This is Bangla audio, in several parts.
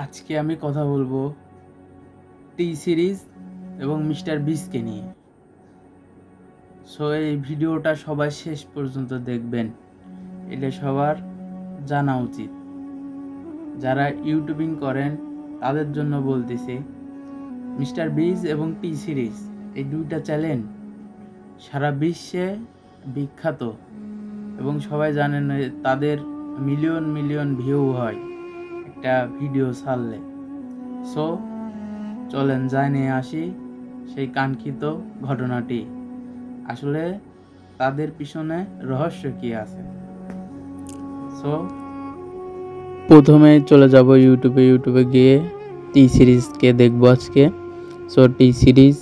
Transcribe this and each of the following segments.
আজকে আমি কথা বলবো টি সিরিজ এবং মিস্টার বিস্টকে নিয়ে। সো এই ভিডিওটা সবাই শেষ পর্যন্ত দেখবেন, এটা সবার জানা উচিত। যারা ইউটিউবিং করেন তাদের জন্য বলতেছি, মিস্টার বিস্ট এবং টি সিরিজ এই দুইটা চ্যানেল সারা বিশ্বে বিখ্যাত এবং সবাই জানেন তাদের মিলিয়ন মিলিয়ন ভিউ হয় একটা ভিডিও ছাড়লে। সো চলেন জানিয়ে আসি সেই কাঙ্ক্ষিত ঘটনাটি, আসলে তাদের পিছনে রহস্য কি আছে। সো প্রথমে চলে যাব ইউটিউবে গিয়ে টি সিরিজকে দেখবো আজকে। সো টি সিরিজ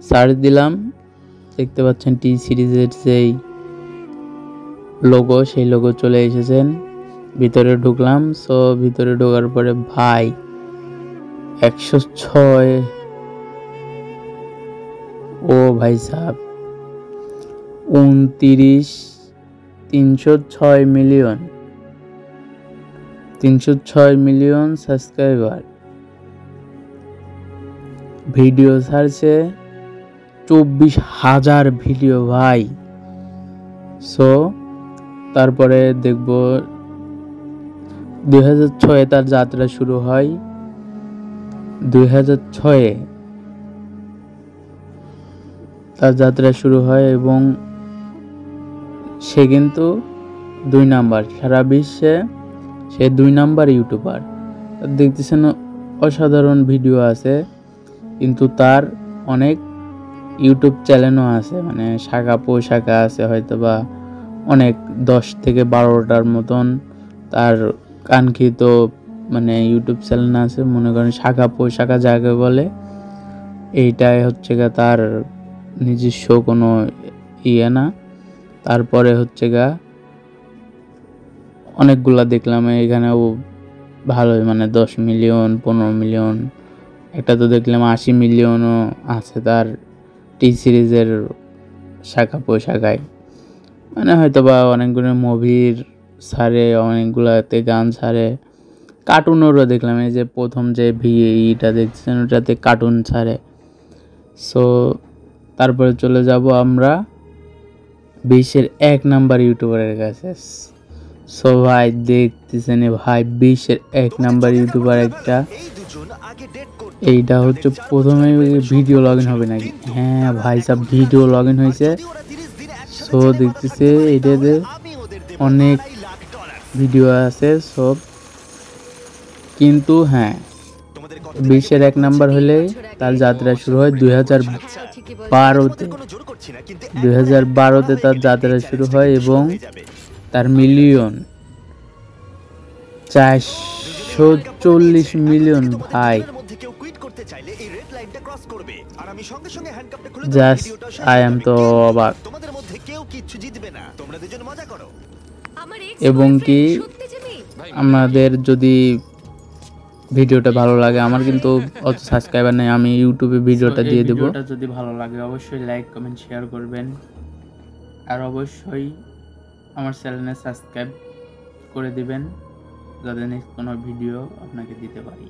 সার্চ দিলাম, দেখতে পাচ্ছেন টি সিরিজের যেই লোগো সেই লোগো চলে এসেছেন। ভিতরে ঢুকলাম। সো ভিতরে ঢোকার পরে ভাই 106 ও ভাই সাহেব 306 মিলিয়ন সাবস্ক্রাইবার। ভিডিও ছাড়ছে 24,000 ভিডিও ভাই। সো তারপরে দেখব 2006 তার যাত্রা শুরু হয়। 2006 তার যাত্রা শুরু হয় এবং সে কিন্তু 2 নাম্বার, সারা বিশ্বে সে 2 নাম্বার ইউটিউবার। দেখতেছেন অসাধারণ ভিডিও আছে, কিন্তু তার অনেক ইউটিউব চ্যানেলও আছে, মানে শাখা পোশাখা আছে হয়তো বা অনেক 10 থেকে 12টার মতন তার কাঙ্ক্ষিত মানে ইউটিউব চ্যানেল আছে। মনে করেন শাখা পোশাখা যাকে বলে, এইটাই হচ্ছে গা তার নিজস্ব কোনো ইয়ে না। তারপরে হচ্ছে গা অনেকগুলা দেখলাম এখানেও ভালোই, মানে 10 মিলিয়ন 15 মিলিয়ন, একটা তো দেখলাম 80 মিলিয়নও আছে তার টি সিরিজের শাখা পোশাখায়। মানে হয়তো বা অনেকগুলো মুভির ছাড়ে, অনেকগুলাতে গান ছাড়ে, কার্টুনেরও দেখলাম। এই যে প্রথম যে ভিটা দেখছেন ওটাতে কার্টুন ছাড়ে। সো তারপরে চলে যাব আমরা বিশ্বের 1 নাম্বার ইউটিউবারের কাছে। সো ভাই দেখতেছেন ভাই বিশ্বের 1 নাম্বার ইউটিউবার একটা, এইটা হচ্ছে প্রথমে ভিডিও লগ ইন হবে নাকি? হ্যাঁ ভাই সব ভিডিও লগ ইন হয়েছে। সো দেখতেছে এটাতে অনেক ভিডিও আছে সব, কিন্তু হ্যাঁ বিশ্বের 1 নাম্বার হলে তার যাত্রা শুরু হয় 2012-তে। 2012-তে তার যাত্রা শুরু হয় এবং তার মিলিয়ন 440 মিলিয়ন ভাই। জাস্ট আই এম তো অবাক। এবং কি আমাদের যদি ভিডিওটা ভালো লাগে, আমার কিন্তু অত সাবস্ক্রাইবার নেই, আমি ইউটিউবে ভিডিওটা দিয়ে দেব। ভিডিওটা যদি ভালো লাগে অবশ্যই লাইক কমেন্ট শেয়ার করবেন, আর অবশ্যই আমার চ্যানেলে সাবস্ক্রাইব করে দিবেন যাতে নেক্সট কোনো ভিডিও আপনাকে দিতে পারি।